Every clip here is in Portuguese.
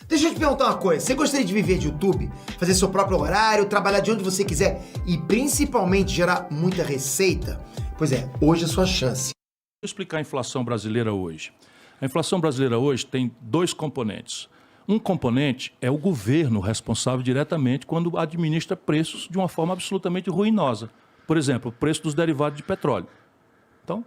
Deixa eu te perguntar uma coisa. Você gostaria de viver de YouTube? Fazer seu próprio horário, trabalhar de onde você quiser e principalmente gerar muita receita? Pois é, hoje é a sua chance. Vou explicar a inflação brasileira hoje. A inflação brasileira hoje tem dois componentes. Um componente é o governo responsável diretamente quando administra preços de uma forma absolutamente ruinosa. Por exemplo, o preço dos derivados de petróleo. Então,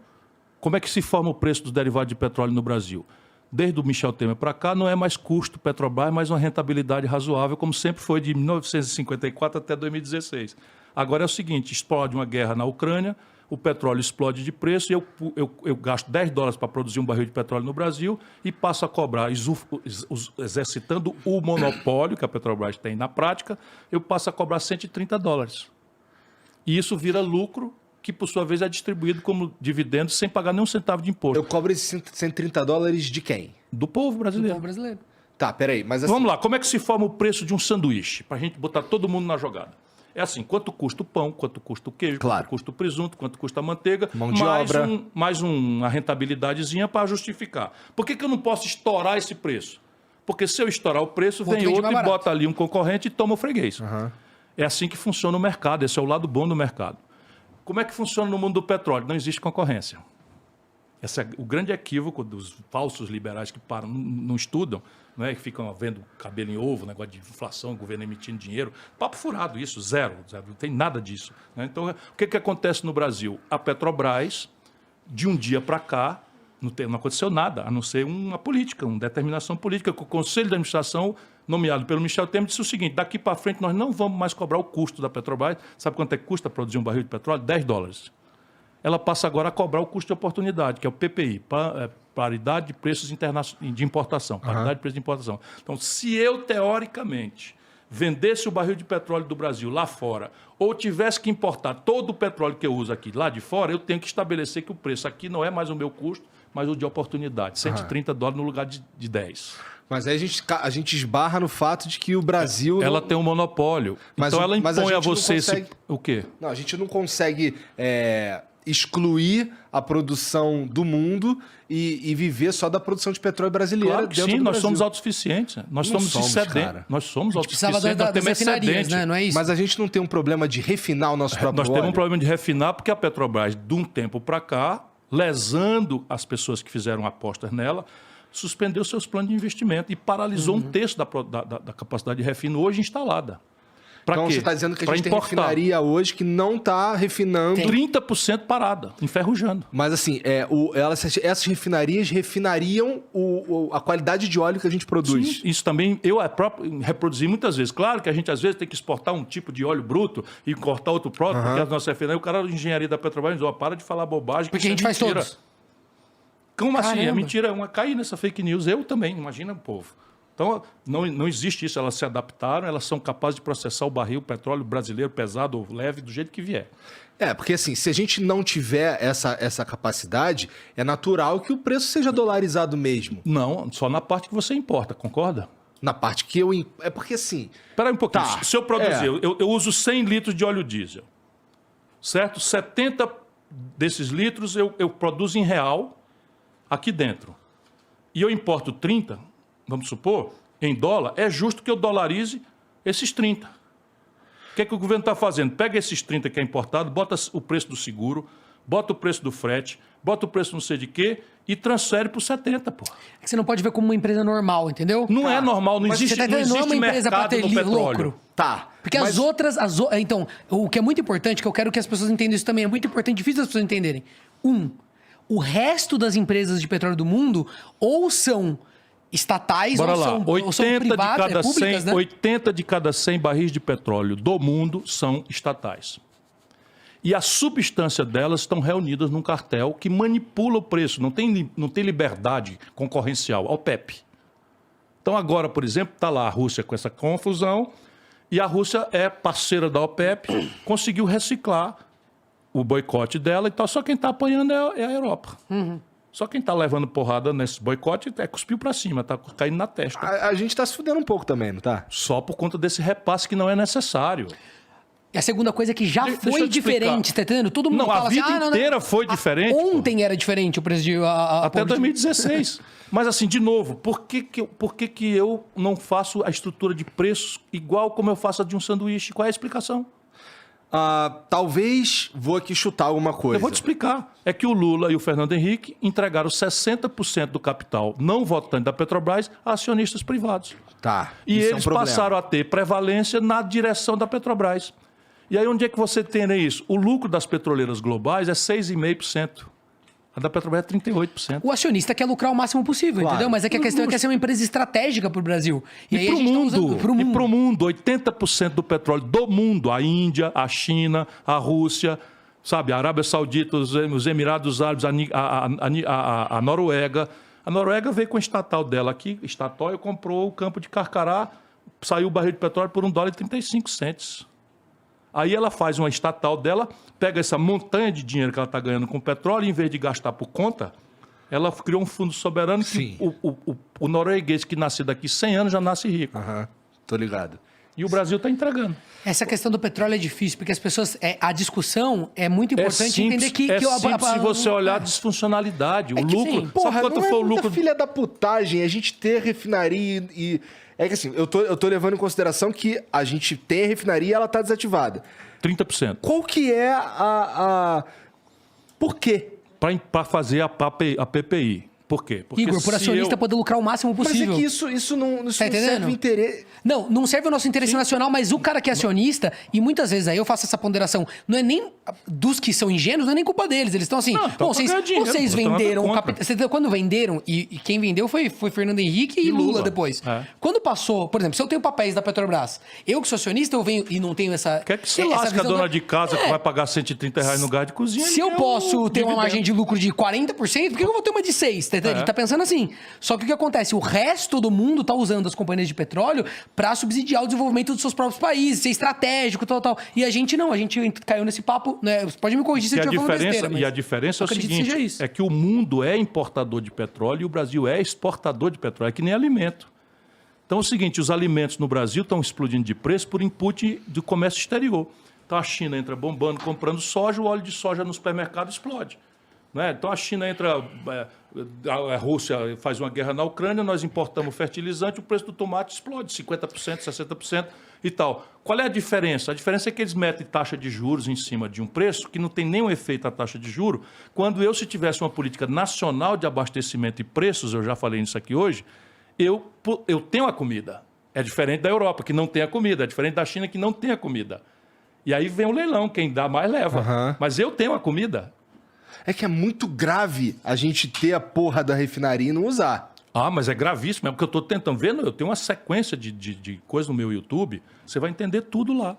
como é que se forma o preço dos derivados de petróleo no Brasil? Desde o Michel Temer para cá, não é mais custo Petrobras, mas uma rentabilidade razoável, como sempre foi de 1954 até 2016. Agora é o seguinte, explode uma guerra na Ucrânia, o petróleo explode de preço e eu gasto $10 para produzir um barril de petróleo no Brasil e passo a cobrar, exercitando o monopólio que a Petrobras tem na prática, eu passo a cobrar $130. E isso vira lucro, que por sua vez é distribuído como dividendo sem pagar nenhum centavo de imposto. Eu cobro esses $130 de quem? Do povo brasileiro. Do povo brasileiro. Tá, peraí, mas assim... Vamos lá, como é que se forma o preço de um sanduíche? Para a gente botar todo mundo na jogada. É assim, quanto custa o pão, quanto custa o queijo, Claro. quanto custa o presunto, quanto custa a manteiga, Mão de obra. mais uma rentabilidadezinha para justificar. Por que eu não posso estourar esse preço? Porque se eu estourar o preço, Outro vem vende outro mais e barato. bota ali um concorrente e toma o freguês. Aham. É assim que funciona o mercado, esse é o lado bom do mercado. Como é que funciona no mundo do petróleo? Não existe concorrência. Esse é o grande equívoco dos falsos liberais que param, não estudam, não é? Que ficam vendo cabelo em ovo, negócio de inflação, o governo emitindo dinheiro. Papo furado isso, zero, não tem nada disso, né? Então, o que acontece no Brasil? A Petrobras, de um dia para cá, não aconteceu nada, a não ser uma política, uma determinação política, que o Conselho de Administração, nomeado pelo Michel Temer, disse o seguinte: daqui para frente nós não vamos mais cobrar o custo da Petrobras. Sabe quanto é que custa produzir um barril de petróleo? $10. Ela passa agora a cobrar o custo de oportunidade, que é o PPI, paridade de preços de importação. Paridade de preços de importação. Então, se eu, teoricamente, vendesse o barril de petróleo do Brasil lá fora, ou tivesse que importar todo o petróleo que eu uso aqui lá de fora, eu tenho que estabelecer que o preço aqui não é mais o meu custo, mas o de oportunidade. $130 no lugar de 10. Mas aí a gente esbarra no fato de que o Brasil... Ela tem um monopólio. Mas então ela mas a impõe a gente não você consegue- o quê? Não, a gente não consegue excluir a produção do mundo e viver só da produção de petróleo brasileira Claro que dentro sim, do nós Brasil. somos autossuficientes. Nós Não somos somos, excedentes. cara. Nós somos Precisava autossuficientes, nós das temos refinarias, excedente. né? Não é isso? Mas a gente não tem um problema de refinar o nosso próprio Nós temos um óleo? problema de refinar porque a Petrobras, de um tempo para cá, lesando as pessoas que fizeram apostas nela, suspendeu seus planos de investimento e paralisou um terço da capacidade de refino hoje instalada. Para Então quê? você está dizendo que a Pra gente tem importar. refinaria hoje que não está refinando... 30% parada, enferrujando. Mas assim, essas refinarias refinariam a qualidade de óleo que a gente produz. Sim, isso também eu próprio reproduzi muitas vezes. Claro que a gente às vezes tem que exportar um tipo de óleo bruto e cortar outro próprio, porque as nossas refinarias, o cara da engenharia da Petrobras diz: ó, para de falar bobagem, que Porque a isso gente faz mentira. todos. Como assim? É Caramba. mentira, é uma cair nessa fake news. Eu também, imagina o povo. Então, não existe isso. Elas se adaptaram, elas são capazes de processar o barril, o petróleo brasileiro, pesado ou leve, do jeito que vier. Porque assim, se a gente não tiver essa capacidade, é natural que o preço seja dolarizado mesmo. Não, só na parte que você importa, concorda? Na parte que eu... É porque assim... Espera aí um pouquinho. Tá. Se eu produzir, eu uso 100 litros de óleo diesel, certo? 70 desses litros eu produzo em real aqui dentro. E eu importo 30, vamos supor, em dólar, é justo que eu dolarize esses 30. O que é que o governo está fazendo? Pega esses 30 que é importado, bota o preço do seguro, bota o preço do frete, bota o preço não sei de quê e transfere para os 70, pô. É que você não pode ver como uma empresa normal, entendeu? Não é normal, não Mas existe, você tá não entendendo? Não é existe uma empresa pra mercado ter no petróleo. lucro. Tá. Porque mas- as outras... Então, o que é muito importante, que eu quero que as pessoas entendam isso também, é muito importante, difícil as pessoas entenderem. O resto das empresas de petróleo do mundo ou são estatais Bora ou lá, são 80 privadas, públicas, né? 80 de cada 100 barris de petróleo do mundo são estatais. E a substância delas estão reunidas num cartel que manipula o preço, não tem liberdade concorrencial, a OPEP. Então agora, por exemplo, está lá a Rússia com essa confusão, e a Rússia é parceira da OPEP, conseguiu reciclar o boicote dela e tal, só quem está apanhando é a Europa. Só quem está levando porrada nesse boicote cuspiu para cima, está caindo na testa. A gente tá se fudendo um pouco também, não tá? Só por conta desse repasse que não é necessário. E a segunda coisa é que já Deixa eu foi te explicar. diferente, tá entendendo? Todo mundo Não, fala a vida assim, inteira foi diferente, pô. Ontem era diferente o preço de... Até 2016. Mas assim, de novo, por que eu não faço a estrutura de preços igual como eu faço a de um sanduíche? Qual é a explicação? Talvez vou aqui chutar alguma coisa. Eu vou te explicar. É que o Lula e o Fernando Henrique entregaram 60% do capital não votante da Petrobras a acionistas privados. Tá. E isso é um eles problema. passaram a ter prevalência na direção da Petrobras. E aí onde é que você tem isso? O lucro das petroleiras globais é 6,5%. A da Petrobras é 38%. O acionista quer lucrar o máximo possível, Claro. entendeu? Mas é que a questão é que essa é uma empresa estratégica para o Brasil. E aí para o a gente tá mundo, usando pro mundo. e pro mundo, 80% do petróleo do mundo, a Índia, a China, a Rússia, sabe, a Arábia Saudita, os Emirados Árabes, a Noruega. A Noruega veio com a estatal dela aqui, Statoil comprou o campo de Carcará, saiu o barril de petróleo por $1,35. Aí ela faz uma estatal dela, pega essa montanha de dinheiro que ela está ganhando com petróleo, e em vez de gastar por conta, ela criou um fundo soberano Sim. que o norueguês que nasce daqui 100 anos já nasce rico. Aham, tô ligado. E o Brasil está entregando. Essa questão do petróleo é difícil, porque as pessoas... a discussão é muito É importante simples, entender que... simples se você olhar a disfuncionalidade, o que lucro. sim. Sabe Porra, quanto não foi o muita lucro? filha da putagem a gente ter refinaria e... É que assim, eu tô levando em consideração que a gente tem a refinaria e ela tá desativada. 30%. Qual que é Por quê? Para fazer a PPI. Por quê? Porque Igor, por se acionista poder lucrar o máximo Mas possível. é que isso não Tá entendendo? serve interesse. Não serve o nosso interesse nacional, mas o cara que é acionista, e muitas vezes aí eu faço essa ponderação, não é nem dos que são ingênuos, não é nem culpa deles. Eles estão assim, Não, então bom, pra ganhar dinheiro, vocês pô, então venderam nada o contra. capital. Quando venderam, e quem vendeu foi Fernando Henrique e Lula depois. É. Quando passou, por exemplo, se eu tenho papéis da Petrobras, eu que sou acionista, eu venho e não tenho essa. Quer que se essa lasque a visão dona da- de casa que vai pagar R$130 no gás de cozinha? Se eu ele quer posso o ter uma dividendo. margem de lucro de 40%, por que eu vou ter uma de 6%? Tá entendendo? A gente tá pensando assim. Só que o que acontece? O resto do mundo tá usando as companhias de petróleo para subsidiar o desenvolvimento dos seus próprios países, ser estratégico, tal. E a gente não, a gente caiu nesse papo, né? Você pode me corrigir se eu estiver falando besteira, mas E a diferença é o acredito que seja seguinte, isso. é que o mundo é importador de petróleo e o Brasil é exportador de petróleo, é que nem alimento. Então é o seguinte, os alimentos no Brasil estão explodindo de preço por input do comércio exterior. Então a China entra bombando, comprando soja, o óleo de soja no supermercado explode. Né? Então a China entra, a Rússia faz uma guerra na Ucrânia, nós importamos fertilizante, o preço do tomate explode 50%, 60% e tal. Qual é a diferença? A diferença é que eles metem taxa de juros em cima de um preço que não tem nenhum efeito a taxa de juros, quando se tivesse uma política nacional de abastecimento e preços, eu já falei nisso aqui hoje, eu tenho a comida. É diferente da Europa, que não tem a comida, é diferente da China, que não tem a comida. E aí vem o leilão, quem dá mais leva. Uhum. Mas eu tenho a comida. É que é muito grave a gente ter a porra da refinaria e não usar. Ah, mas é gravíssimo, é porque eu estou tentando ver, eu tenho uma sequência de coisas no meu YouTube, você vai entender tudo lá.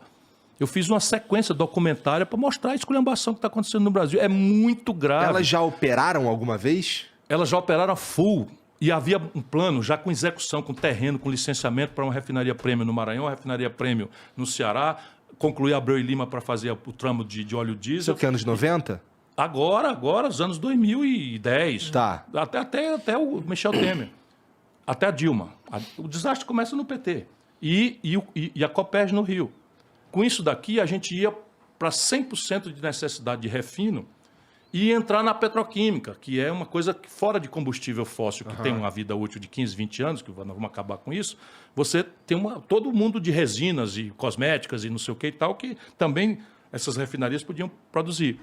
Eu fiz uma sequência documentária para mostrar a esculhambação que está acontecendo no Brasil. É muito grave. Elas já operaram alguma vez? Elas já operaram a full e havia um plano já com execução, com terreno, com licenciamento para uma refinaria prêmio no Maranhão, uma refinaria prêmio no Ceará, concluir Abreu e Lima para fazer o tramo de óleo Isso diesel. é o que, anos 90? Agora, os anos 2010. Tá. Até o Michel Temer. Até a Dilma. O desastre começa no PT. E a Copérgia no Rio. Com isso daqui, a gente ia para 100% de necessidade de refino e entrar na petroquímica, que é uma coisa fora de combustível fóssil, que tem uma vida útil de 15, 20 anos, que nós vamos acabar com isso. Você tem todo mundo de resinas e cosméticas e não sei o que e tal, que também essas refinarias podiam produzir.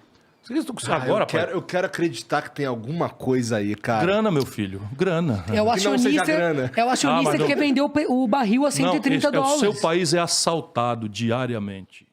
Agora, eu quero acreditar que tem alguma coisa aí, cara. grana, meu filho, grana. É o Que não acionista, seja grana. que não. quer vender o barril a 130 não, dólares. o seu país é assaltado diariamente.